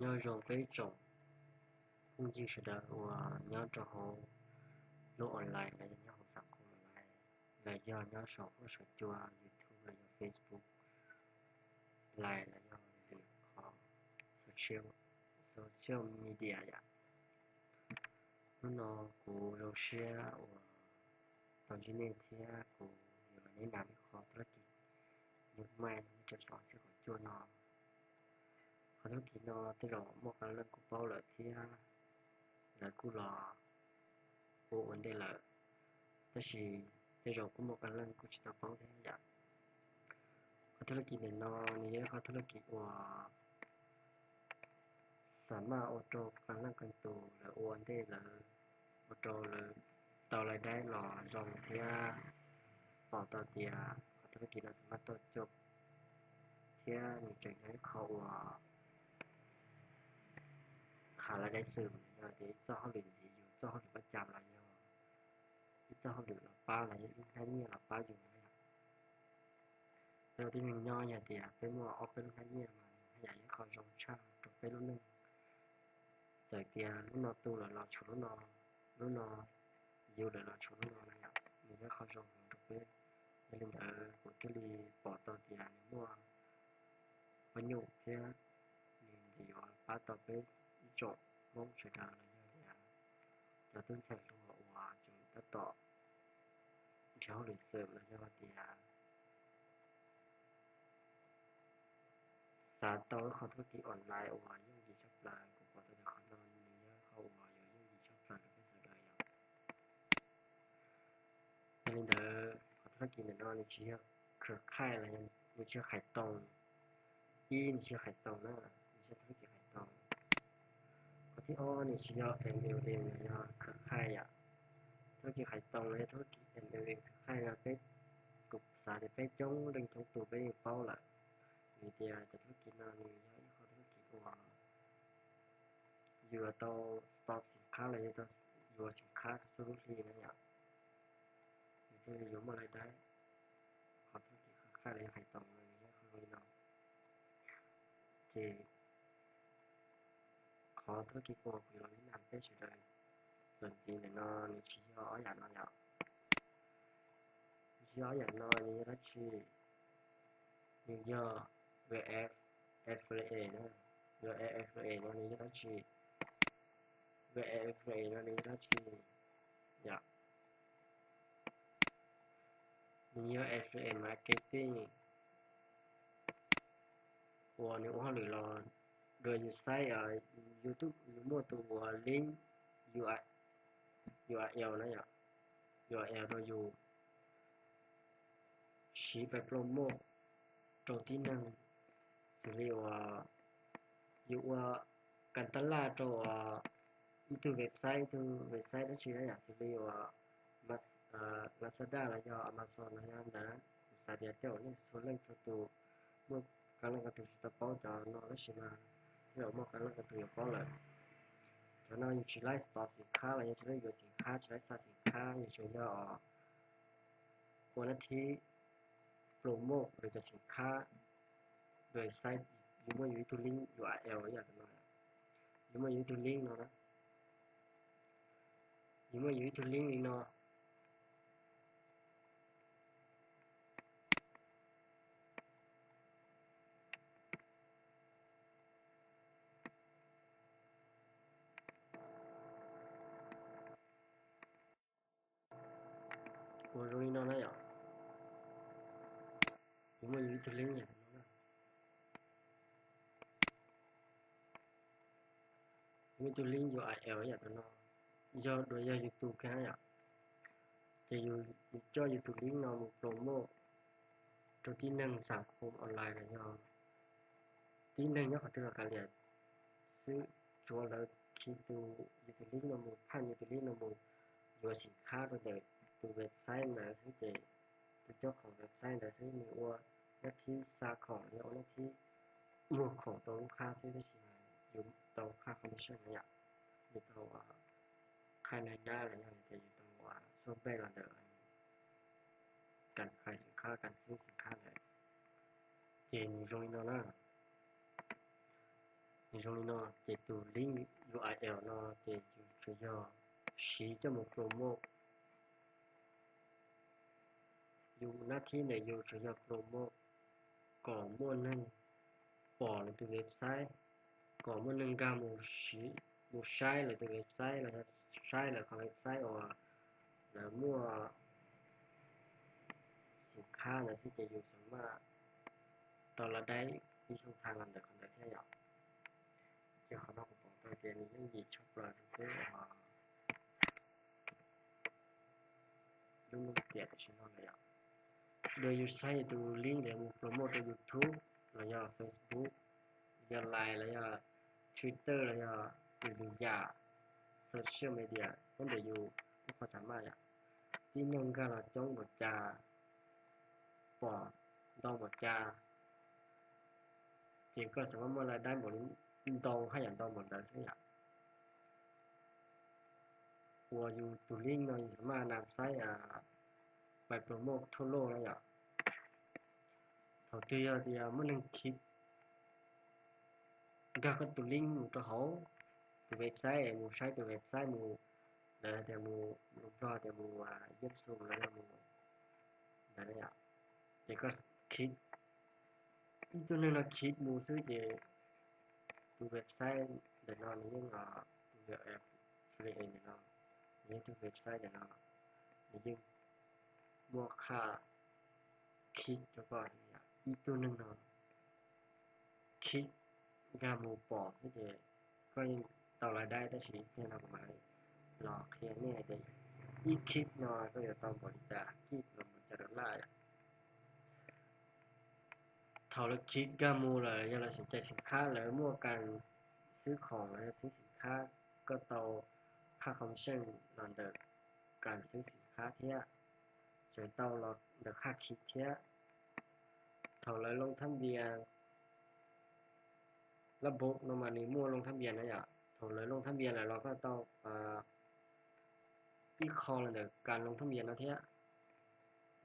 nhớ rồi cái trồng không chỉ sẽ đợi và nhớ cho họ lúc online là nhớ họ sạc online là do nhớ sổ có sổ chua YouTube là do Facebook lại là do việc họ social social media vậy nó của đầu xe và tàu trên này thì của nhiều nên làm khó rất kỳ nhưng mai cho sẽ có chua nó họ rất kỳ nó tới rồi một cái lần của bao lợi thì là của lò của vấn đề là đó là bây giờ cũng một cái lần cũng chỉ là bao thế vậy cóธุรกิจเนี่ยnóนี่เขาธุรกิจว่าสามารถเอาตัวการนั่งกันตัวหรือวันได้หรือเอาตัวหรือต่อรายได้หล่อรองเทียต่อต่อเตียเขาธุรกิจเราสามารถต่อจบเทียหนึ่งจุดให้เขาว่าหารายได้เสริมอย่างที่เจ้าเขาหลินสีอยู่เจ้าเขาหลินประจำอะไรเนาะที่เจ้าเขาหลินเราป้าอะไรยิ่งให้เนี่ยเราป้าอยู่เนี่ยแล้วที่มันย่ออย่างเดียวเป็นว่าเอาเป็นให้เนี่ยมาใหญ่เขารองชาตัวไปรุ่นหนึ่งจากเตียรุ่นนอตัวเราชุดรุ่นนออยู่เลยเราชุดรุ่นนออะไรอย่างนี้ก็เขารองตัวไปnên ở của cái li bỏ tàu tiền nếu mà bao nhiêu thế nên chỉ có ba tàu bé trộn mong sẽ ra là như vậy là tương chạy luôn và chúng ta tỏ chéo lịch sử là do thì xã tàu họธุรกิจ online ว่ายังดีชอบลายcủa bọn tôi đã khả năng nhưเขาว่ายังดีชอบลายcái sự đời nên là họธุรกิจเนี่ยnó chỉเครือข่ายอะไรยังมีเชื่อขายตรงมีเชื่อขายตรงนะมีเชื่อธุรกิจขายตรงที่อ้อนี่ชื่อ MLM เลยนะเครือข่ายอ่ะธุรกิจขายตรงเลยธุรกิจ MLM เครือข่ายlà cái cục xả để cái chống đừng chống tụ cái bao là vì thìจะธุรกิจnàoนี่เขาธุรกิจว่าอยู่ต่อสต็อกสินค้าอะไรต่ออยู่สินค้าสุรุ่ยนั่นอย่างที่อยู่มาอะไรได้เขาธุรกิจเครือข่ายอะไรขายตรงเลยเนี่ยคือเราที่เขาธุรกิจcủaเรานี่นำไปเฉยส่วนจริงเนี่ยnó chỉ cóอย่างnó nhỏ chỉ cóอย่างnó như đó chỉ nhưng do về FFA nữa về FFA nó như đó chỉ về FFA nó như đó chỉ dạ như FFA marketing của những họ lựa là rồi như sai ở YouTube mua từ link URL nó dạ URL rồi dù chỉ phải promo đầu tiên năng xử lý dụ cần tấn là cho từ website đó chỉ là xử lý Lazada là do Amazon là do đã xài điện thoại nên số lượng số tụ một cái là cái tụ bao cho nó chỉ là nếu một cái là cái tụ có lợi cho nó chỉ lấy stock สินค้าอะไรจะได้อยู่สินค้าใช้สินค้าอยู่ช่วยวันอาทิตย์โปรโมทหรือจะสินค้าโดยไซต์อยู่มาอยู่ที่ลิงก์ URL อย่างนั้นอยู่มาอยู่ที่ลิงก์เนาะอยู่มาอยู่ที่ลิงก์นี่เนาะ我容易闹那样，有没有一个零眼？有没有零 URL อย่างนั้นdoโดยYouTube แค่อย่างจะอยู่cho YouTube link เนาะโปรโมทตัวที่หนึ่งสังคมออนไลน์นะเนาะที่หนึ่งเนี่ยเขาจะการเรียนซื้อชัวร์แล้วคิดดู YouTube link เนาะมูผ่าน YouTube link เนาะมูอยู่สินค้าตัวเด็กตัวเว็บไซต์นะซื้อเด็กตัวเจ้าของเว็บไซต์นะซื้อมีว่าหน้าที่ซาของเนี่ยหน้าที่หมวกของตัวลูกค้าซื้อได้ใช่ไหมอยู่ตัวค่าคอมมิชชั่นเนี่ยอยู่ตัวค่ารายได้อะไรอย่างเงี้ยจะอยู่ตัวช่วงแรกเราเดินการขายสินค้าการซื้อสินค้าเลยเจนโรยโนล่า trong nó chỉ từ link URL nó chỉ chủ yếu chỉ cho một promo dùngหน้าที่ในอยู่chủ yếu promo ก่อนมั่วนึงbỏ lên từ website ก่อนมั่วนึงกามูใช้เลยtừ website แล้วใช้เลยของ website or แล้วมั่วสินค้าเลยที่จะอยู่สามารถตอนเราได้มีช่องทางอันเดียวกันได้แค่อยากจะขอรับของตัวเกมนี้ยังหยิบช็อปเลยทุกคนรุ่งเกียรติชินนเลยอ่ะโดยยูใช้ดูลิงก์เดี๋ยวมูโปรโมทใน YouTube แล้วก็ Facebook แล้วก็ Line แล้วก็ Twitter แล้วก็ดูยาโซเชียลมีเดียนั่นเดี๋ยวอยู่ทุกคนสามารถอ่ะที่นึงก็เราจ้องบทจาปอดองบทจาจริงก็สามารถเมื่อไรได้หมดดองให้อย่างดองหมดเลยสักอย่างวัวอยู่ดูลิงก์เราสามารถนำไซต์ไปโปรโมททั่วโลกแล้วอ่ะ頭先有啲乜能 keep 而家個圖 link 冇得好，từ website冇sai từ website冇là thì冇lo thì冇giúp xuống là冇là đấy ạ chỉ có keep cho nên là keep冇thứ gì từ website để nó những việc affiliate để nó những từ website để nó những mua khá keep cho coi ít cho nên là keep ra một bỏ thế thì coi tàu lại đây ta chỉ nên là màหลอกเขียนเนี่ยจะอีกคลิปน้อยก็จะต้องบริจาคที่ลงมันจะได้ล่าเท่าละคลิปก็มูเลยยังเราสนใจสินค้าเลยมั่วกันซื้อของแล้วซื้อสินค้าก็โตค่าคอมมิชชั่นหลังจากการซื้อสินค้าเที่ยจนโตเราเดือค่าคลิปเที่ยเท่าไรลงทะเบียนระบบลงมาในมั่วลงทะเบียนนะอย่าเท่าไรลงทะเบียนแล้วเราก็ต้องที่คอเลยการลงทะเบียนนะเที่ย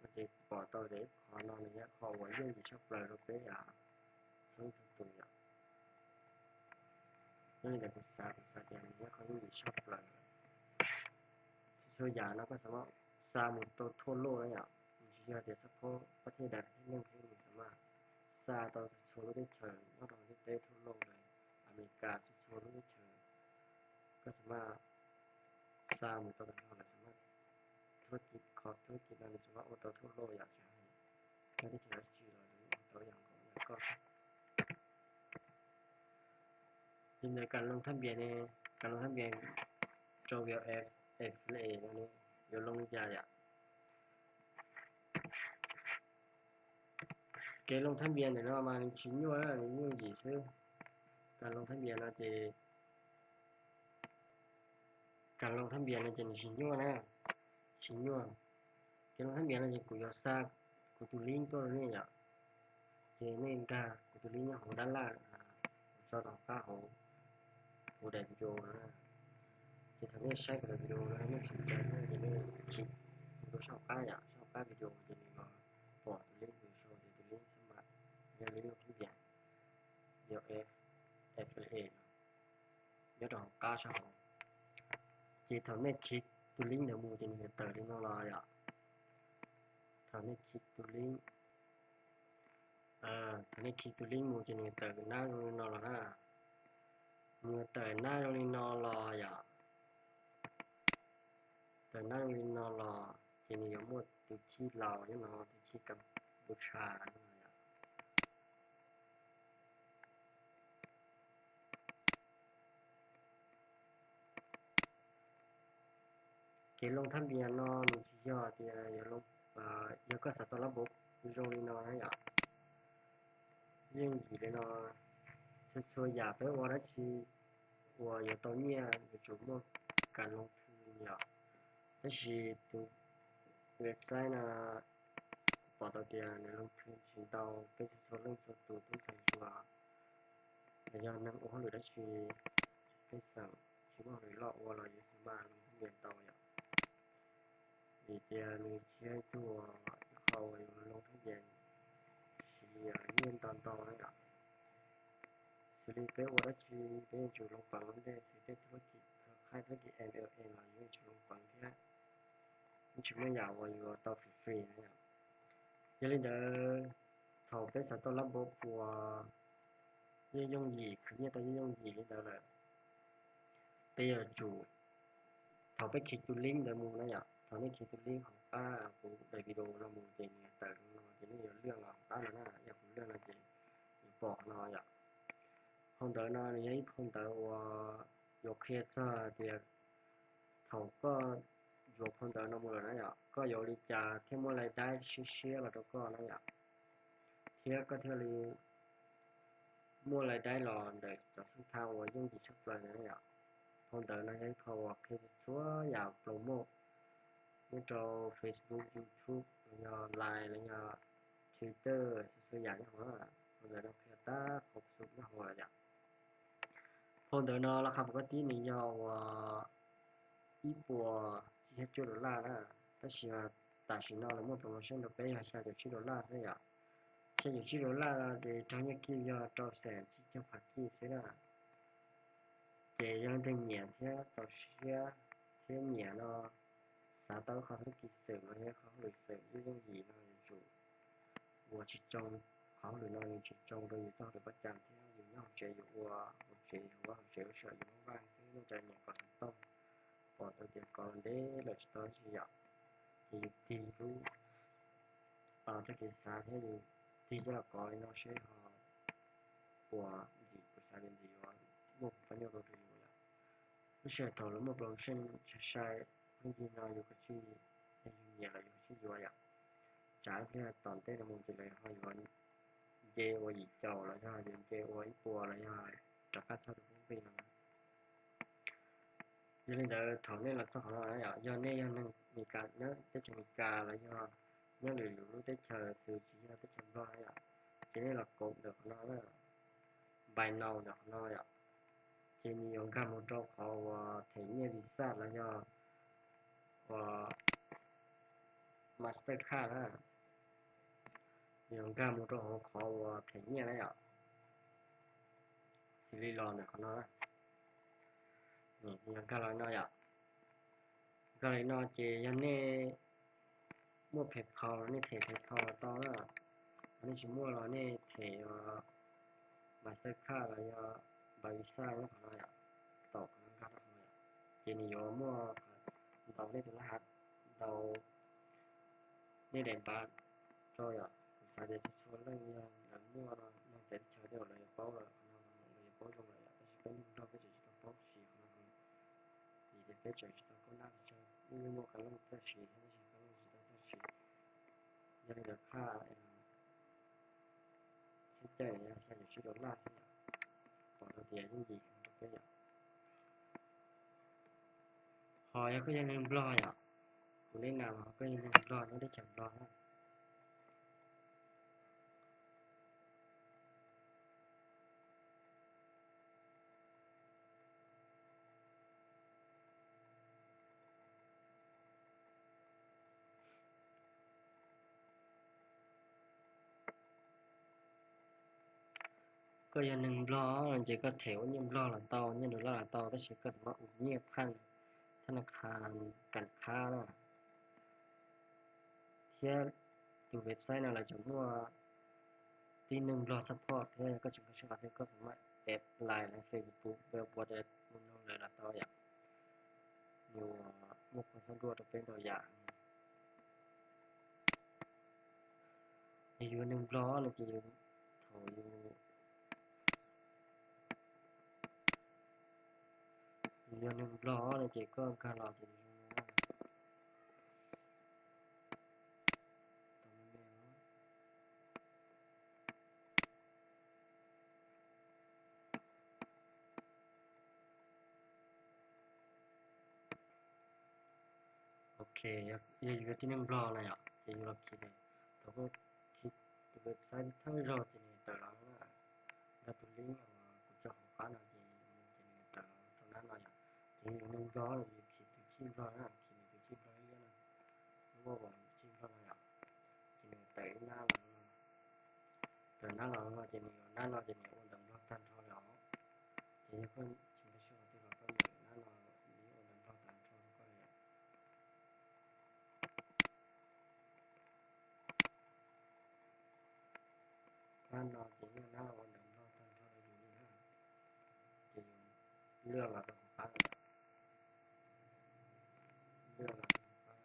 มันจะbỏ tàu để họ nói này họ vẫn dùng gì sắp lời rồi cái sống thực tụi ạ nên là cuộc xã tiền nhé họ dùng gì sắp lời số giá nó có sao xa một tàu thô lô đấy ạ chỉ là để sắp có thể đạt những cái gì mà xa tàu số lúc đấy chờ nó đồng cái tế thô lô này America số lúc đấy chờ có sao xa một tàu đó là saoธุรกิจขอธุรกิจในสภาพโตทั่วโลกอยากจะให้ได้ที่เราชื่อเราตัวอย่างของแล้วก็ในการลงทะเบียนในการลงทะเบียนโจเวลFLA ตรงนี้เดี๋ยวลงยาอ่ะเกลงทะเบียนเนี่ยเรามาชิ้นย่อยอะไรนี่ยี่ซื้อการลงทะเบียนเราจะการลงทะเบียนเราจะชิ้นย่อยนะชิ้นย่อยเกลงทะเบียนเราจะกุยซากกุตุลิงตัวนี้อ่ะเจnên raกุตุลิงของด้านล่างsau đó các hồ đẹp video nữa thì thằng này sai cái video nó chỉ cho nó thì nó chỉ nó sau cái video thì nó bỏ link video thì link xong mà nhà link cái gì giờ FLA nhớ đó cá sao chỉ thằng này chỉ tôi link được mua thì người tờ đi nó là vậy thằng này chỉ tôi link thằng này chỉ tôi link mua thì người tờ nó là ha người tờ nó là vậyแต่นั่งรินนอรอจะมีหมดอยู่ที่เราเนี่ยเนาะที่กัมพูชาเนี่ยเกลงทะเบียนนอนที่ยอดเนี่ยอย่าลงแล้วก็สัตว์ระบบโรงนอนให้อ่ะยิ่งหีเลยเนาะช่วยอยากไปว่าได้ชีว่าอย่าตอนเนี้ยอย่าจุดมุ่งการลงทุนเนี่ยแต่ชีตัวเว็บไซต์นะปอตเดียในลงทุนสินเตาไปที่ส่วนเรื่องส่วนตัวต้องใช้ชัวร์แต่ยอมนั่งโอ้โหหรือได้ชีไปสั่งชีว่าหรือลอกว่าเราอยู่สบายลงทุนเรียนเตาอย่างมีเดียมีเชื่อตัวเขาลงทุนเรียนชีเรียนตอนโตนั่นแหละ xử lý cái ô đó chỉ để chủ long bằng vấn đề xử lýธุรกิจkhaiธุรกิจ MLM là những chủ long bằng thế những chủ mới giàu vàอยู่ต่อฟรีๆนะgiờ lên đó thầu cái sản phẩm bộ của những dùng gì cứ như tao dùng gì lên đó là bây giờ chủ thầu cái kịch link để mua nó thầu cái kịch linkของป้ากูในวิดีโอเรามูจริงแต่เราจะไม่有เรื่องของป้าแล้วนะอยากรู้เรื่องอะไรจริงบอกหน่อยkhông đợi nó ấy không đợi有开车的头个有碰到那么那样，个有的家天么来带去写了都个那样，写个这里么来带了的，就是他我用的出来那样，碰到那些เขาว่าคือชัวอยากโปรโมทnhư cho Facebook YouTube แล้วก็ Line แล้วก็ Twitter ส่วนใหญ่ของเรา碰到那些大ขอบสุดนะหัวอย่าง碰到那ราคาปกตินี่ยาว一波几千$啦，但是啊，但是那了么 promotion 都背下下就$这样，下就$了，这专业机要招生几千块几是啦，这样的年天到些些年了，啥都好像几十了，也好类似这种意呢就，我去种，好类那你去种都有到的不讲天，有那学有学有学有万是那在年搞成动。bỏ tôi chỉ còn để là tôi chỉ dạo thì thì lúc ở cái xa thế thì cho là có nó sẽ họ của gì của gia đình gì đó một phần nhiều đồ gì đó nó sẽ thầu là một lần sinh sai những gì nóอยู่กับที่nhiều làอยู่ที่อยู่vậy trái cái toàn tế là một cái này hơi vẫn dễ và gì trâu là cho dễ và ít bùa là cho trả phát sau được vì là cho nên là thầu nên là sao họ nói là do nênมีการเนื้อจะมีการอะไรเนาะเนื้อหรือได้เชิญสื่อชี้ได้เชิญร้อยอ่ะทีนี้เรากดเดี๋ยวเขาแล้วใบนอเดี๋ยวเขาอ่ะทีนี้องค์การมอเตอร์เขาว่าถึงเนี่ยวิซ่าแล้วเนาะว่ามาสเตอร์คาร์นะองค์การมอเตอร์เขาว่าถึงเนี่ยแล้วอ่ะซีรีส์รอเนี่ยเขาเนาะนี่องค์การเราเนาะอ่ะก็เลยเนาะเจยันเนี่ยมั่วเพจเขาเนี่ยเทเพจเขาต่อแล้วอันนี้ชิมั่วเราเนี่ยเทมาสเตอร์คาร์แล้วก็บาริสต้าเนี่ยเขาเนาะต่อของการเขาเนี่ยเจนี่ยอมั่วเราได้ตัวรหัสเราได้เด่นบ้านcho ạ xài để số lên là mua nó sẽ chờ đều là bao là nó bao trong này là cái nó cái gì nó bao xì nó thì để cái chơi nó có năng chơi nhưng mà cái nó sẽ xì nó chỉ có nó sẽ xì nên là khá sẽ chơi này sẽ được chỉ $1 thôi còn nó tiền những gì không cái gì họ có những nên lo ạ cũng nên nào họ có những nên lo nó để chẳng loก็ยังหนึ่งล้อจะก็แถวยิ่งล้อละต่อยิ่งล้อละต่อก็สิก็สมมติเงียบพันธนาคารการค้านะเที่ยอยู่เว็บไซต์นั่นแหละจนว่าที่หนึ่งรอซัพพอร์ตเนี่ยก็จะก็ชอบก็สามารถแอดไลน์และเฟซบุ๊กเว็บวอทแอปมันน้องเลยละต่ออย่างอยู่มุกคนสะดวกเป็นตัวอย่างอยู่หนึ่งล้อเลยจะอยู่โถอยู่หนึ่งล้อเลยจะก็การรอจะอยู่นะโอเคอยู่ที่หนึ่งล้อเลยอ่ะจะอยู่รอบคิดเลยแล้วก็คิดเว็บไซต์ทั้งรอจะเนี่ยแต่ละนะแล้วตัวลิงก์กูจะของฟ้าหน่อยจะเนี่ยแต่ตรงนั้นหน่อยจะอยู่หนึ่งล้อเลยคิดคิดล้อนะคิดคิดล้อเยอะนะแล้วก็บอกคิดล้อเลยอ่ะจะเนี่ยแต่หน้าหลังแต่หน้าหลังเราจะเนี่ยหน้าเราจะเนี่ยวันดำรอบท่านเท่าแล้ว结婚请的时候对吧？根本那老没有人到单车过来，那老今天那我人到单车的有呢，就เรื่องเราต้องฟังเรื่องเราต้องฟัง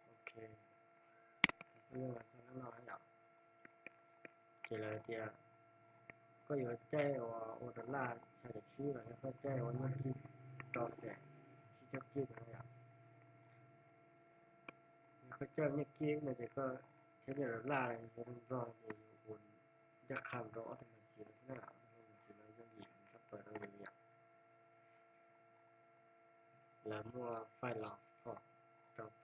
โอเคเรื่องเราต้องน้อยอยากเจริญเดียก็อยู่ใจว่าโอดลาใช้ชื่ออะไรก็ใจว่ามันที่ต่อแสงที่จะคิดอะไรอ่ะก็เจ้าเนี่ยคิดเนี่ยก็ใช้เรื่องลาอย่างรองอยู่บนจะคำเราทำไมเสียหน้าทำไมเสียเราจะหยิบก็เปิดอะไรอย่างแล้วเมื่อไฟเราก็เราไป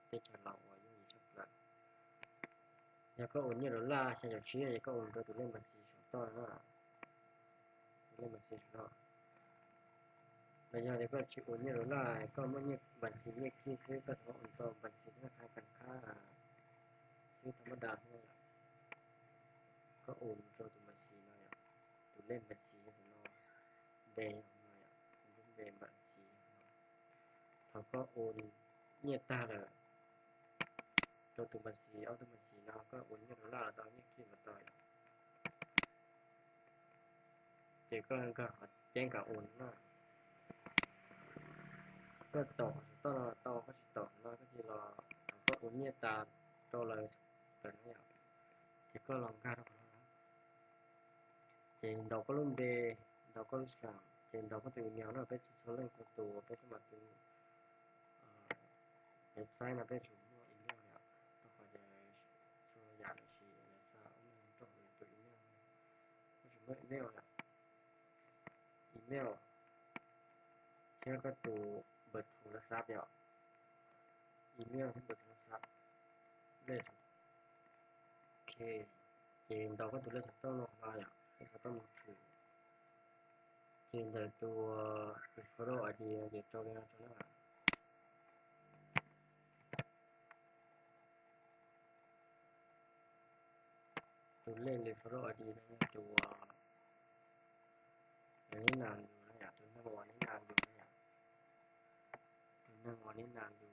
ได้จะเราว่าอยู่ชักละ nhà có ổn như đó là sẽ được chia thì có ổn tôi lên mà xí số to nó lên mà xí số bây giờ thì có chịu ổn như đó là có mấy như bản xí như khi xí có số ổn to bản xí nó khai cần khá là xí thầm đa thế này có ổn cho tụi mình xí nó ạ tụi lên bản xí tụi nó đề nó ạ đúng đề bản xí họ có ổn như ta là cho tụi mình xí ở tụi mình xí nó có ổn như đó là tao như khi mà tao thì có họ chen cả ổn nóก็ต่อต่อต่อก็จะต่อแล้วก็จะรอก็อุ่นเนี่ยตาต่อเลยเป็นไม่อยากที่ก็ลองการของเราเจนเราก็รุ่นเดเราก็รู้สึกเจนเราก็ตื่นเนียวเราไปช่วยเรื่องตัวไปสมัครถึงเว็บไซต์นะไปถึงว่าอีเมลเนี่ยต้องคอยจะช่วยอยากชีอะไรซะมันต้องเลยตัวอีเมลก็ถึงว่าอีเมลเนี่ยอีเมลแค่ก็ตัวเบอร์โทรศัพท์เนี่ยอีเมลที่เบอร์โทรศัพท์ได้โอเค Thì đâu có tụi nó sẽต้องลงมาอ่ะเขาต้องถือจริงแต่ตัว referral ID เดี๋ยวตัวนี้ตัวนั้นตัวเล่น referral ID นั่นตัวอันนี้นานอยู่นะอยากตัวนั้นวันนี้นานอยู่นะอยากตัวนั้นวันนี้นานอยู่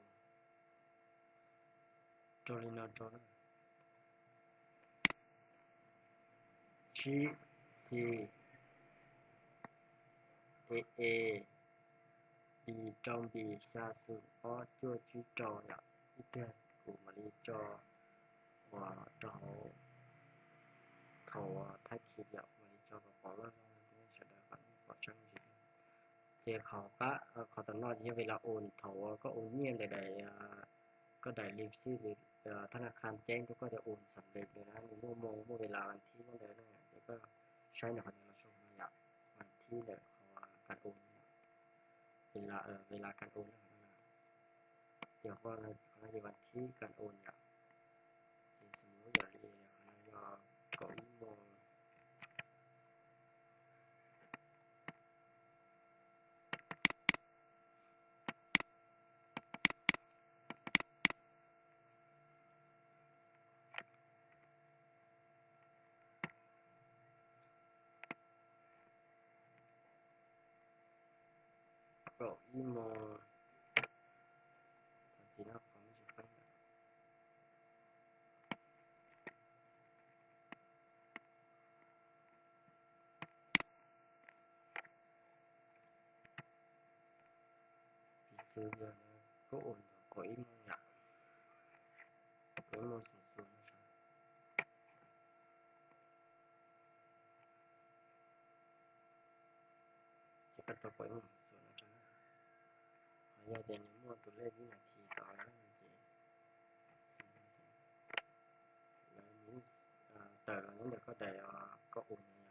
ตัวนี้นานตัวนั้นชี้ C A A D จอมบีชาสุเพราะชั่วชี้จออยากที่เพื่อนกูมาลีจอว่าเราเขาทักคิดอยากมาลีจอกับขอว่าไม่ใช่ได้กันขอช่างจิต thì họ có tận nói như vậy là ổn thấu có ổn nhiên để có đại lý sư thìธนาคารแจ้งก็จะโอนสำเร็จเลยนะในเมื่อเวลาวันที่นั่นเลยนะเดี๋ยวก็ใช้ในคอนเทนต์ส่งมาอยากวันที่เดี๋ยวเขาการโอนเวลาการโอนนะเดี๋ยวก็เขาในวันที่การโอนอยากสมมติอย่าเรียนเขาจะก่ออีโมก่ออีโมที่น่าความไม่ใช่ฟังที่ซื้อเยอะนะก็โอนก่ออีโมอยากก่ออีโมสูงๆนะจะเป็นตัวก่ออีโมสูงๆนะ Bây giờ thì mua tụi lên cái này thì có lắm chị là những tờ là những được có thể có ổn nhiều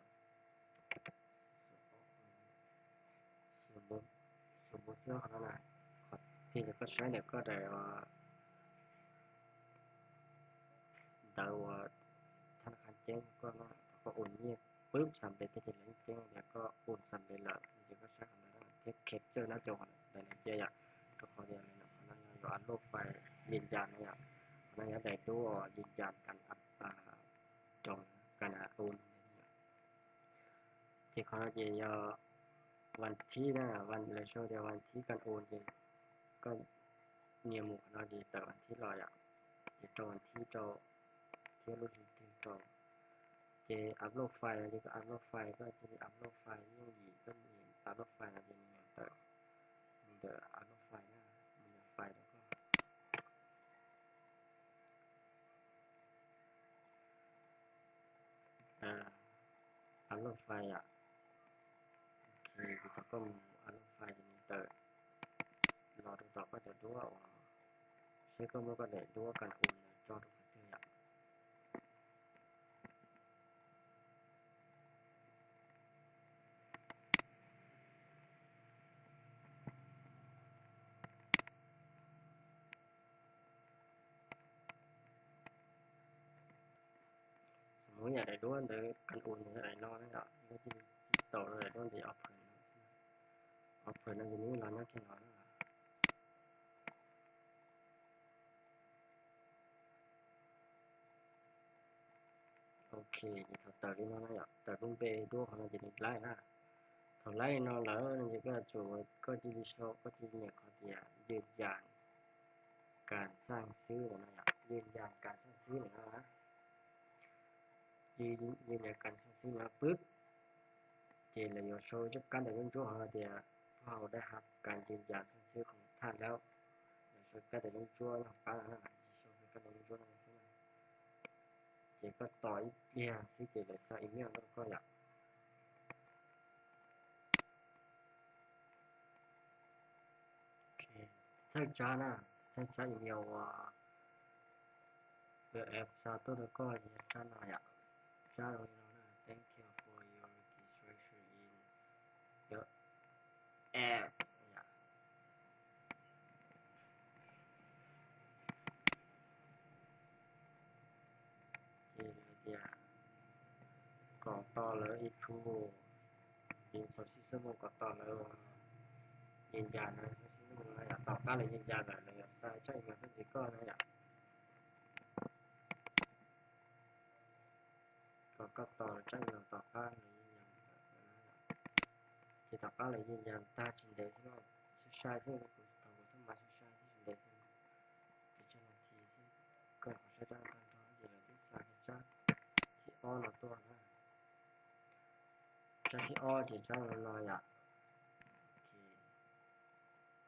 số bốn số bốn số họ là thì được có sáng được có thể đầu จ๊งก็น่าก็โอนเงียบปุ๊บสำเร็จก็จะเล่นเจ๊งแล้วก็โอนสำเร็จแล้วจะก็ใช้คำนั้นเทคเคปเจอร์หน้าจอแต่ในเจ๊อยากก็ขอเรียนเลยนะเพราะนั้นอยู่อันโลกไฟยืนยันนะครับเพราะนั้นได้ตัวยืนยันการอัพจองการโอนที่เขาจะวันที่นะวันเลยช่วงเดียววันที่การโอนเองก็เนียมูเราดีแต่วันที่เราอยากจะจองวันที่เราที่รู้ถึงเราจะอัพโหลดไฟล์อะไรก็อัพโหลดไฟล์ก็จะอัพโหลดไฟล์ยังดีก็มีอัพโหลดไฟล์อะไรอย่างเงี้ยแต่เดี๋ยวอัพโหลดไฟล์นะมีไฟล์แล้วก็อัพโหลดไฟล์คือเราก็อัพโหลดไฟล์นี้แต่เราดูต่อก็จะดูว่าใช้ก็มันก็ได้ดูว่าการโอนจอทุกคนอยากสมมติอยากได้ดูว่าเดี๋ยวการโอนจะได้นอนนะครับก็จะต่อเลยต้องจะเอาเพิ่นอันนี้เราน่าแค่นอนโอเคthì tờ cái nó ạ tờ cũng về đua hoặc là gì lại ha còn lại nó lỡ như cái chủ có chỉ đi sau có chỉ nhẹ có gìยืนยันการสร้างซื้อนะยืนยันการสร้างซื้อนะยืนยันการสร้างซื้อมาปุ๊บเจนเลยโชว์จะกันแต่ยังชั่วเขาเดียเราได้รับการยืนยันสร้างซื้อของท่านแล้วโชว์กันแต่ยังชั่วของป้านะโชว์กันแต่ยังชั่วของซื้อเจก็ต่อยเนี่ยซื้อเจเลยใส่อีเมลแล้วก็อยาก살잖아 살짝이면 the app satu ko sana ya charo thank you for your registration in the app ya jadi dia có to lớn ít thu in số system có to lớn nhìn dàn này số system này tạo ra là nhìn dàn này là sai chắc là cái gì có này có to chắc là tạo ra là nhìn dàn thì tạo ra là nhìn dàn ta chỉ để cho sai thế là của tàu của sân bay sai thế chỉ để thì cho nên thì cần phải ra căn đó giờ là cái sai cái chắc thì o là to ha chắc thì o thì chắc là lo ya thì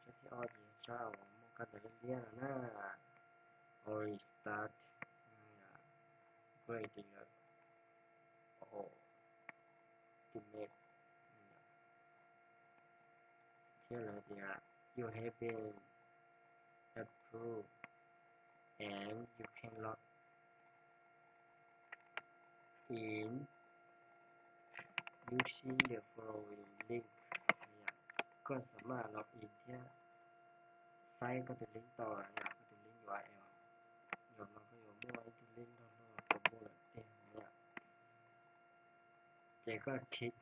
chắc thì o thì chắc là một cái đấy liên là na or start grading or to make here là thì you have been approved and you can log in using the following link ก็สามารถล็อกอินที่ไซต์ก็จะลิงก์ต่อเนี่ยก็จะลิงก์ URL เดี๋ยวมันก็อยู่มั่วที่ลิงก์เท่าๆผมมั่วเลยเต็มเนี่ยเจ๊ก็คลิก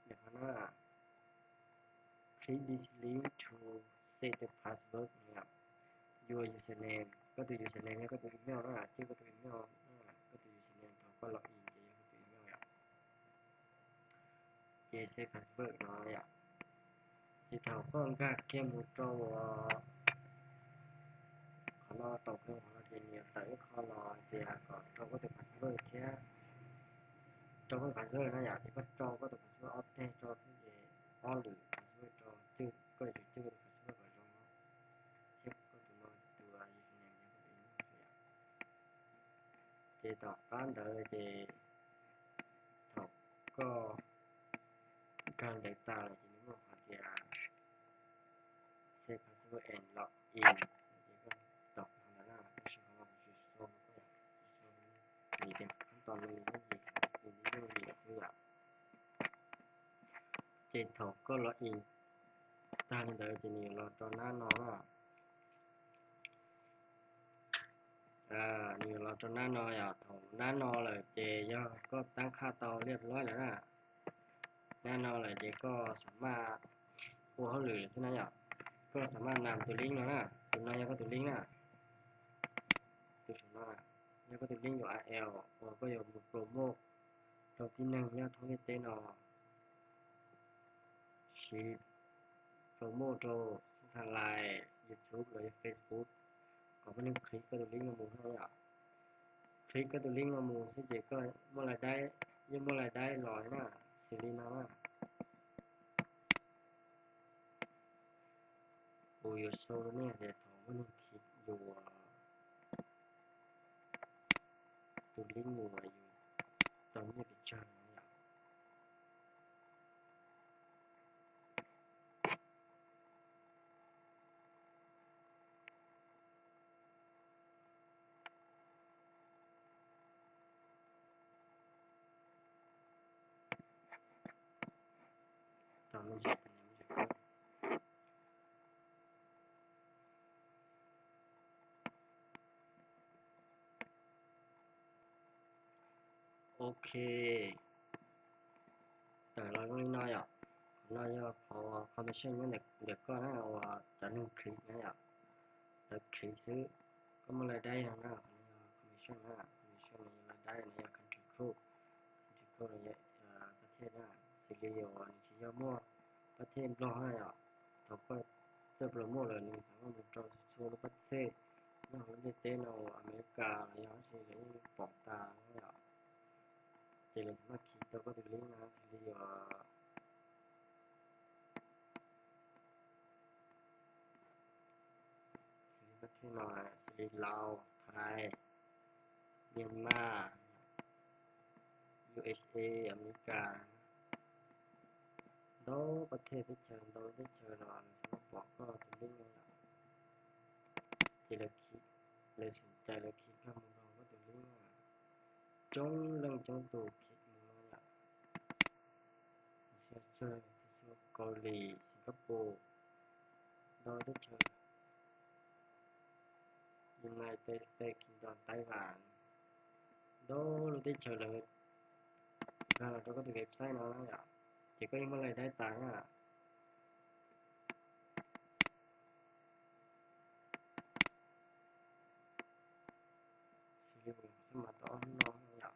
เดี๋ยวข้างหน้า click this link to set the password เนี่ย your username ก็ตัว username เนี่ยก็ตัว email นะชื่อก็ตัว email ก็ตัว username เขาก็ล็อกอินเจ๊ก็ตัว email เนี่ยเจ๊ set password เนาะเนี่ยที่เขาก็กล้าเข้มมุดตัวเขารอตกลงของเราเจเนี่ยแต่เขารอเจียก่อนเขาก็จะ password แค่cho cái password nó giả thì có cho có được password author cho cái gì all được password cho chứ có được chưa được password vào trong nó chứ có tụi nó từ username cho cái nó sẽ thì đọc phán đợi thì học cóการเด็กตาอะไรทีนี้มันอาจจะ set password and log in นี่ก็ตอบทางนั้นนะไม่ใช่คำว่าคือโซนก็อย่างโซนมีเป็นขั้นตอนมันมีไม่กี่ทีนี้ไม่มีซื้ออ่ะเจ็ดถกก็ล็อกอินตามเดิมทีนี้เราตอนหน้านอนอ่ะ นี่เราจะหน้านออย่าถงหน้านอเลยเจย่อก็ตั้งค่าเตาเรียบร้อยแล้วนะหน้านอเลยเจก็สามารถหัวเขาหรือใช่ไหมอ่ะก็สามารถนำตัวลิงก์แล้วนะตัวนั้นยังก็ตัวลิงก์นะตัวสุดน้อยยังก็ตัวลิงก์อยู่ RL ก็อยู่โปรโมทตัวที่หนึ่งเนี่ยท้องที่เต้นอชีพโปรโมทตัวทางไลน์ YouTube หรือ Facebook ก็ไม่ต้องคลิกก็ตัวลิงก์มาหมู่ให้อ่ะคลิกก็ตัวลิงก์มาหมู่ที่เจก็เมื่อไรได้ยังเมื่อไรได้ร้อยนะสิรินาว่าโอ้ยโซเนี่ยเดี๋ยวผมก็นึกคิดอยู่ตัวลิงก์อยู่ตอนนี้เป็นช่างเนี่ยตอนนี้จะเป็นยังไงโอเคแต่เราก็ไม่น้อยอ่ะน้อยอ่ะพอคอมมิชชั่นเนี่ยเด็กก็น่าว่าจะนึ่งคลิกนะอ่ะแต่คลิกซื้อก็มาเลยได้นะคอมมิชชั่นนะคอมมิชชั่นนี่รายได้เนี่ยคันทรีครูเนี่ยประเทศนะสิริโอนี่ชิยามัวประเทศร้อยอ่ะเราก็จะโปรโมทเลยนี่สังคมเราโชว์ประเทศ那我这电脑อเมริกาแล้วสิเลยปอกตาเนี่ยเจริญมาคิดตัวก็ถึงเรื่องนะสิริประเทศหน่อยสิริลาวไทยเมียนมา USA อเมริกาแล้วประเทศที่เจอเราได้เจอเราสมมติบอกก็ถึงเรื่องนี้เจริญคิดเลยสนใจเลยคิดข้ามเราก็ถึงเรื่องจงเรื่องจงตัวคิดมึงเนี่ยเชื่อเกาหลีสิงคโปร์เราได้เจอ United States Kingdom ไต้หวันเราได้เจอเลยเราก็ถึงเว็บไซต์เราแล้วchỉ có email nàyได้ตังค์สิริสมัครตอนน้องอยาก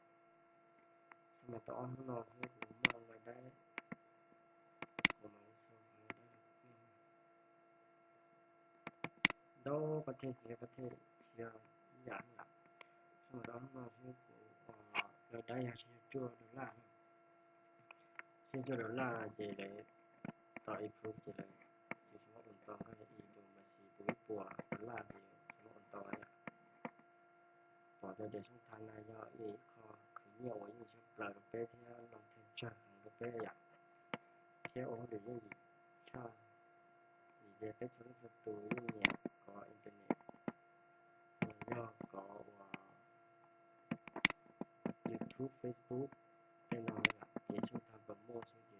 สมัครตอนน้องให้ผมมาอะไรได้ผมมาส่งอะไรได้แล้วประเทศเสียประเทศเสียอย่างหลักสมัครตอนน้องให้ผมรายได้อยากใช้จ่าย$ใช้จ่าย$เจเลยต่ออีกฟุกเจเลยสมมติอุ่นตองก็จะอีดูมาสีปุ๋ยปัว$เดียวสมมติอุ่นตองเนี่ยต่อจะเดี๋ยวช่องทางนายอีกข้อคือเนี่ยว่ายิ่งช่องปลายกับเป้ที่ลองเทนชั่นกับเป้อยากเที่ยวหรือยิ่งชอบ이제 배출을 속도이냐 có internet do có YouTube Facebook cái nói là chỉ số tham vấn mua số gì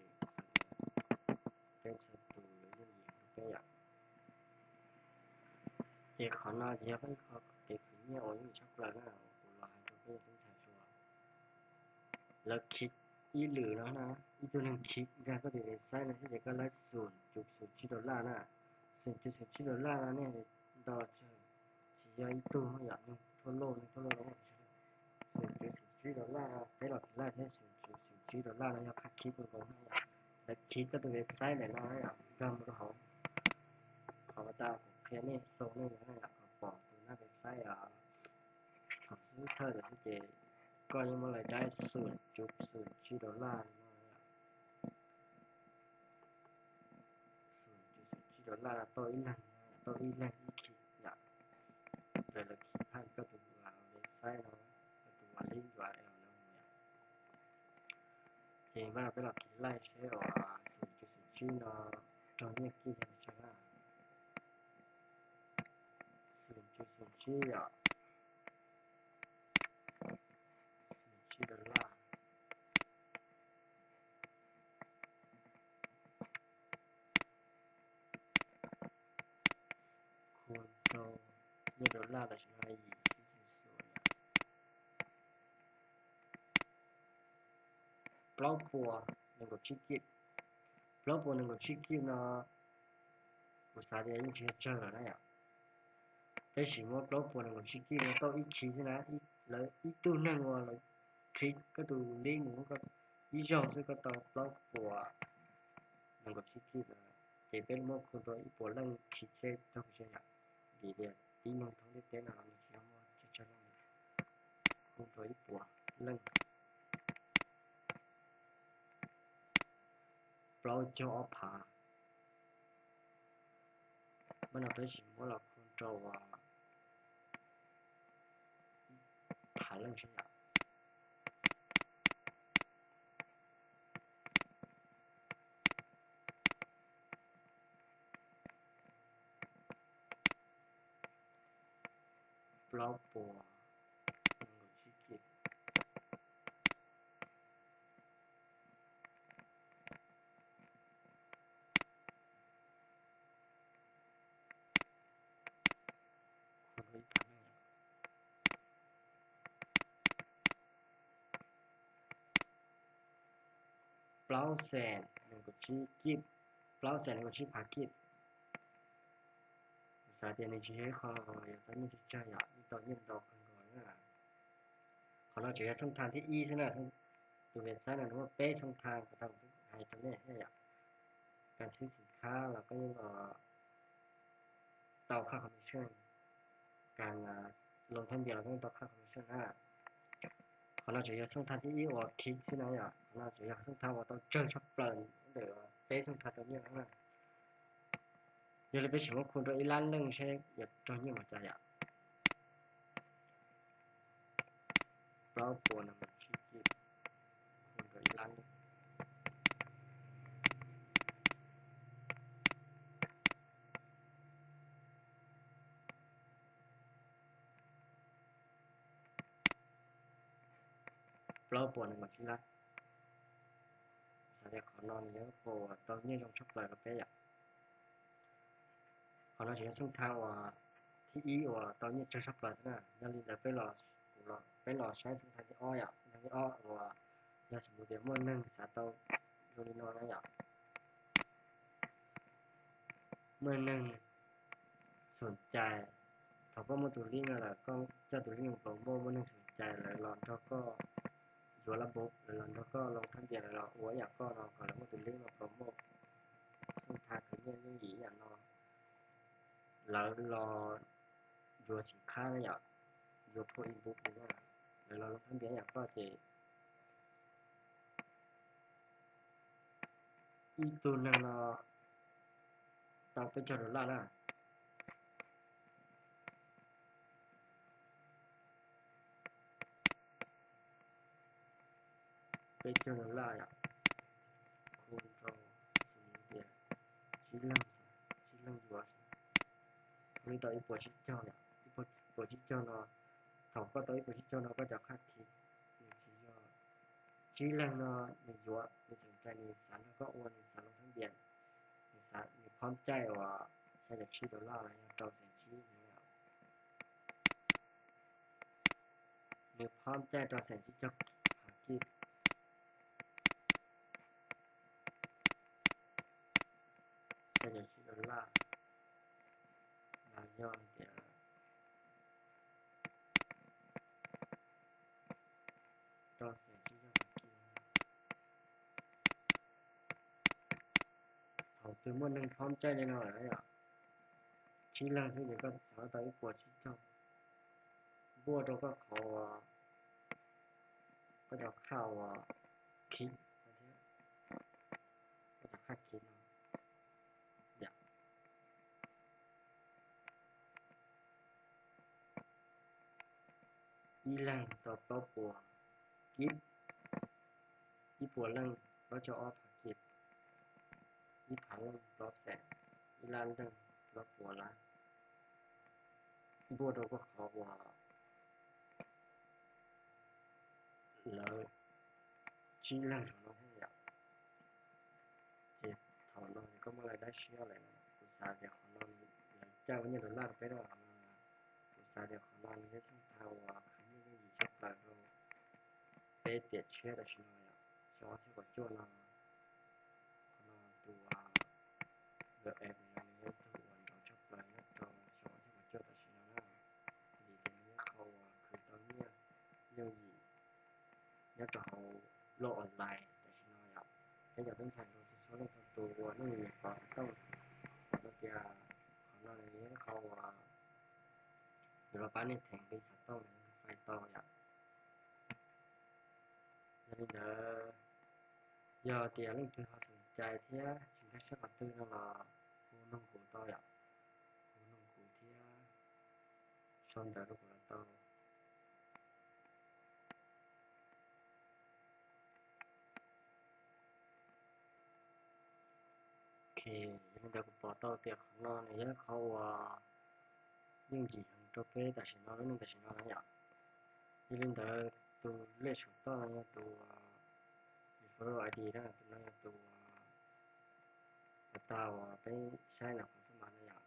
cái số từ cái gì cái ạ chỉ khó nói chỉ phải khó cái thứ nhiều những chắc là của loại cho cái thứ sản xuất làคิดอีหรือแล้วนะอีตัวหนึ่งคิดได้ก็ถือไซส์นะที่จะก็ไลฟ์$0.07นะ$0.07นะเนี่ยดอทchỉ ý tưởng làทั่วโลกแล้ว$0.07ได้หลอดแรกได้$0.07แล้วอยากคิดตัวผมแต่คิดก็ตัวเว็บไซต์ไหนนะอยากทำก็เขาตาผมแค่นี้โซนนี่นะอยากบอกตัวหน้าเว็บไซต์ของซื้อเธอหรือที่เจก็ยังเมื่อไรได้$0.07$0.07ตัวอีนั่นคิดอยากแต่ละคิดให้ก็ตัวเว็บไซต์เราก็ตัวลิงก์ URL นะ제가 그렇게 라이프해요. 수주수주나 저녁기 괜찮아. 수주수주야. 수주달라. 군도 $1 다시 나이 수수수. plau bùa nên có chi kịp plau bùa nên có chi kịp nó của sao thì anh chưa chơi rồi đấy ạ thế chỉ một plau bùa nên có chi kịp nó tao ít khí thế nào ít lấy ít tu năng hoặc là khí cái tu liên cũng có ý dòng sẽ có tao plau bùa nên có chi kịp thì bên một con rồi ít bùa lăng khí chơi tao phải chơi ạ vì để tí nông thôn đi thế nào mình chỉ không chơi con rồi ít bùa lăng plau cho phá bên nào tới chỉ một là con trâu thả lăng chơi ạ plau bùa nên có chi kịp con rồi thả lăng plau sen nên có chi kịp plau sen nên có chi phá kịp sao thì anh chỉ hay khó rồi tới những cái chơi ạ những tàu cần rồi là họ nói chuyện song thang thì y thế nào xong từ việc sai là nó bé song thang của tàu hay cho nên hay ạการซื้อสินค้าเราก็ยังต่อค่าคอมมิชชั่นการลงทะเบียนเราต้องต่อค่าคอมมิชชั่นเขาเราจะ要送他第一我提起来呀เขาเราจะ要送他我到正式本để bé送他的面啊giờ là bé chỉ mộtคนตัวอีล้านหนึ่งใช่อย่าตัวนี้มาใจอ่ะเราปวดนะมันขี้เกียจคนตัวอีล้านหนึ่งเราปวดนะมันขี้รักแต่ขอนอนเยอะปวดตอนนี้ต้องชอบเลยกับbéอ่ะเขาเราจะ送他我ที่อี我ตอนนี้จะชอบเลยนะนั่นเลยไปรอใช้送他ที่อ้อยอ่ะ送他ที่อ้อย我要สมมติเดี๋ยวมันนึ่งสาตัวโดนนอนแล้วอ่ะเมื่อนึ่งสนใจเขาก็มาตัวลิงก์อะไรก็จะตัวลิงก์ของโบมันนึงสนใจเลยลองเขาก็อยู่ระบบเลยลองเขาก็ลงทันเดียวเลยเราหัวอยากก็ลองก่อนแล้วมาตัวลิงก์ของโบซึ่งทางคือเนี่ยยี่อย่างนอนแล้วรออยู่สินค้าไม่อยากอยู่พวกอินบุ๊กนี่นะแล้วเราลงทันเดียวอยากก็จะอีตัวนึงเราต้องไปจอดรถละไปจอดรถละอ่ะคุณเราสิ่งเดียวชิลังอยู่อ่ะนี่ต่ออีปวดชิดเจ้าเนี่ยอีปวดชิดเจ้าเนาะเขาก็ต่ออีปวดชิดเจ้าเนาะก็จะคาดคิดนี่ชิยอชิลังเนาะนี่อยู่อ่ะนี่สนใจนี่สารก็อ้วนนี่สารลงทั้งเดียนนี่สารนี่พร้อมใจว่าใช้จากชีดอลลาร์อะไรเจ้าเสียงชีเนี่ยนี่พร้อมใจเจ้าเสียงชีเจ้าหาคิดใช้จากชีดอลลาร์นายอเดี๋ยวเจ้าเสียงชีเจ้าหาคิดเขาคือเมื่อนึงพร้อมใจแน่นอนเลยอ่ะชีลังซึ่งเดี๋ยวก็สาวต่ออีปวดชิดเจ้าบัวเราก็ขอก็จะเข้าคิดก็จะคาดคิดเนาะอยากอีลังต่อเป้าปัวกิฟอีปัวลังก็จะออฟกิฟอีผาลังรอบแสงอีลังลังรอบปัวละบัวเราก็ขอว่าแล้วชีลังของเราให้อยากเจ็บถอนนอนก็มาเลยได้เชี่ยวเลยนะอุตสาห์เดี๋ยวของนอนเจ้าวันนี้เราลากไปแล้วอุตสาห์เดี๋ยวของนอนได้ช่างเท้าว่าคันนี้ก็อยู่ชักปลาเราไปเตียดเชื่อแต่ชิโนย cho sẽ có chỗ nóตัวเลือกแอปในนี้ตัววันเราชอบไปนะตัวชอบที่มาเจอแต่ชินาดีตรงนี้เขาคือตอนนี้ยังอยากจะเอาโลกออนไลน์แต่ชินาอยากให้อยากเป็นแทนตัวชอบเล่นตัวนั่นก็ต้องตัวเดียวของเราในนี้เขาเดี๋ยวเราปั้นในแทงเป็นสัตว์ต้องไฟต่ออยากนี่เด้อยอเตียเรื่องที่เขาสนใจเที่ยสิ่งที่ชอบตื่นเราหูน้องหูต่ออยากหูน้องหูเที่ยชนแต่ลูกเราต่อโอเคยังเดี๋ยวกูปอต่อเตียของเราเนี่ยเขายิ่งจีของตัวเป้แต่สิ่งเราเรื่องแต่สิ่งเราอยากยังเดี๋ยวตัวเลขของต่อเนี่ยตัว follow ID ได้ตัวนั้นตัวตาวไปใช้หนักของสมานอย่าง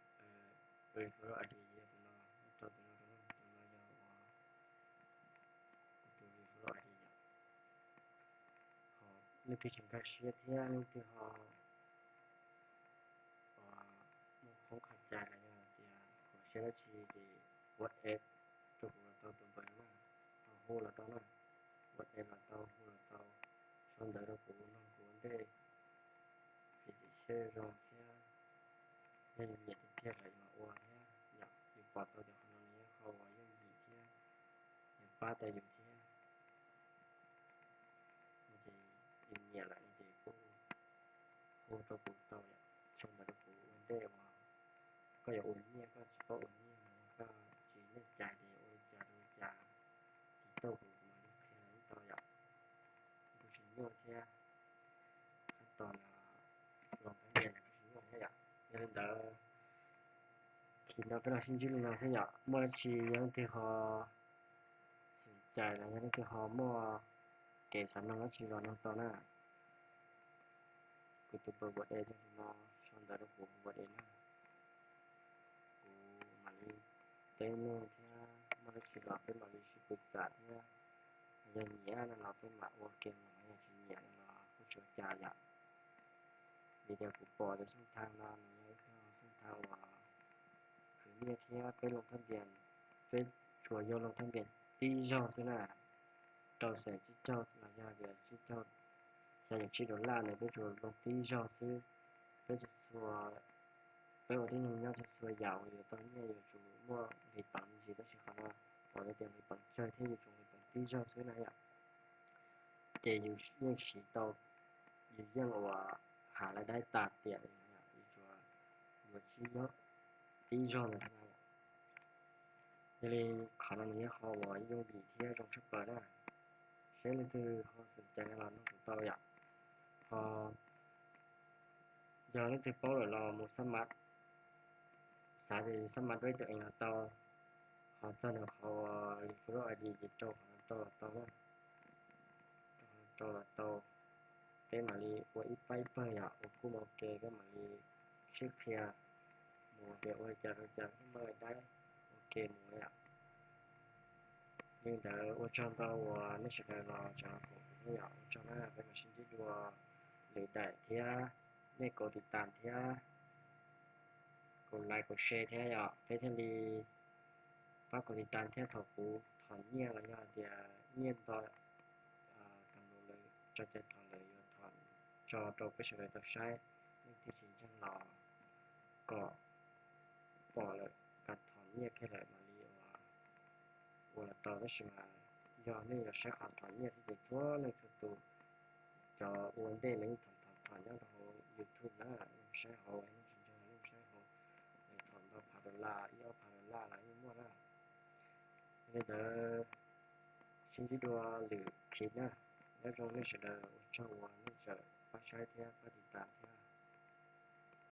follow ID เยอะตัวนั้นตัวนั้นตัวนั้นยาวตัว follow ID อย่างเขานึกถึงการเชียร์ที่นึกถึงเขามุขขัดใจอะไรอย่างเดียวเขาเชียร์ชีดีวัดเอฟตัวเราตัวเบอร์น่ะเขาโหเราตัวน่ะวัดเอฟเราตัวโหเราตัวชนเดอร์กูน้องกูได้ฟิสิเชอร์รองเชียยังเหยียดเทียบอะไรมาอ้วนเนี่ยอยากอยู่ปอดตัวเดียวคนนี้เขายังยีเทียยังป้าแต่อยู่เทียมันจะยังเหยียดอะไรมันจะกูตัวกูตัวเนี่ยชนเดอร์กูได้ว่าก็อย่าอุ่นเนี่ยก็เฉพาะอุ่นเนี่ยก็จีเล่นใจดีโอ้ยจ่าดูจ่าตัวกูมาแค่นั้นตัวอยากกูชินโยเทียขั้นตอนลองทั้งเรียนกูชินโยเทียยังเดอคิดแล้วก็เราชินจิลุนะเสียเมื่อชียังที่เขาสนใจแล้วยังที่เขาเมื่อเกสรน้องชีร้อนน้องตอนน่ะกูตัวเปิดบทเองที่น้องชนเดอร์กูบทเองนะกูมันเต้นเนี่ยเทียเมื่อชีร้อนเป็นบริสุทธิ์กุศลเนี่ยยังเงี้ยนั่นเราเป็นมาโอเกมอะไรอย่างเงี้ยนั่นเราผู้ช่วยจ่ายอะมีแต่กูปอจะเส้นทางนั้นเนี่ยก็เส้นทางว่าคือเนี่ยเทียไปลงทะเบียนเป็นชัวร์ยลงทะเบียนตีจอสินะ到时去找那家的去找，像有去到烂的，比如说落地上是，比如说，比如听人家就说有当年有做么你办事的时候呢，或者点你办再听你做你办地上是那样，这有认识到有让我下来ได้ตากเตียนนะอีกว่า我需要地上的那样，因为可能你好我用笔贴中出版的。ใช้เลยคือเขาสนใจเราต้องถูกต้องอย่างพอยอมที่โป๊หรือเรามุสมัดสาธิสมัดด้วยตัวเองเราต่อเขาเสนอเขารีเฟอร์ไอดีจิตโตของเราต่อต่อเป็นมาลีว่าอีไปเปย์อ่ะโอ้กูโอเคก็มาลีชื่อเพียหมูเดียวจะเมื่อได้โอเคหมูอ่ะnhưngแต่ว่าจำตัวว่าไม่ใช่เราจะผมไม่อยากจำหน้าเป็นสิ่งที่ดูหรือได้ที่ในกดติดตามที่กดไลค์กดแชร์ที่อยากให้ท่านดีฝากกดติดตามที่ถอดหูถอนเงี้ยอะไรอย่างเดียวเงี้ยต่อกำลังเลยจะถอนเลยถอนจอตัวไปเฉยตัวใช้นี่ที่จริงจังเราก็ปล่อยเลยกัดถอนเงี้ยแค่ไหนมาลีว่าว่าต่อไม่ใช่มาย้อนนี่เราใช้ความถอนเงี้ยที่เป็นทั่วเลยสุด cho vấn đề mình thọn nhau đó YouTube đó sẽ hậu anh chỉ cho nó sẽ hậu để thọn đó phá đồ la yêu phá đồ la là như mua đó nên là xin chỉ đùa lử khí nè nếu trong này sẽ là cho nó sẽ phát sai theo phát đi tạm theo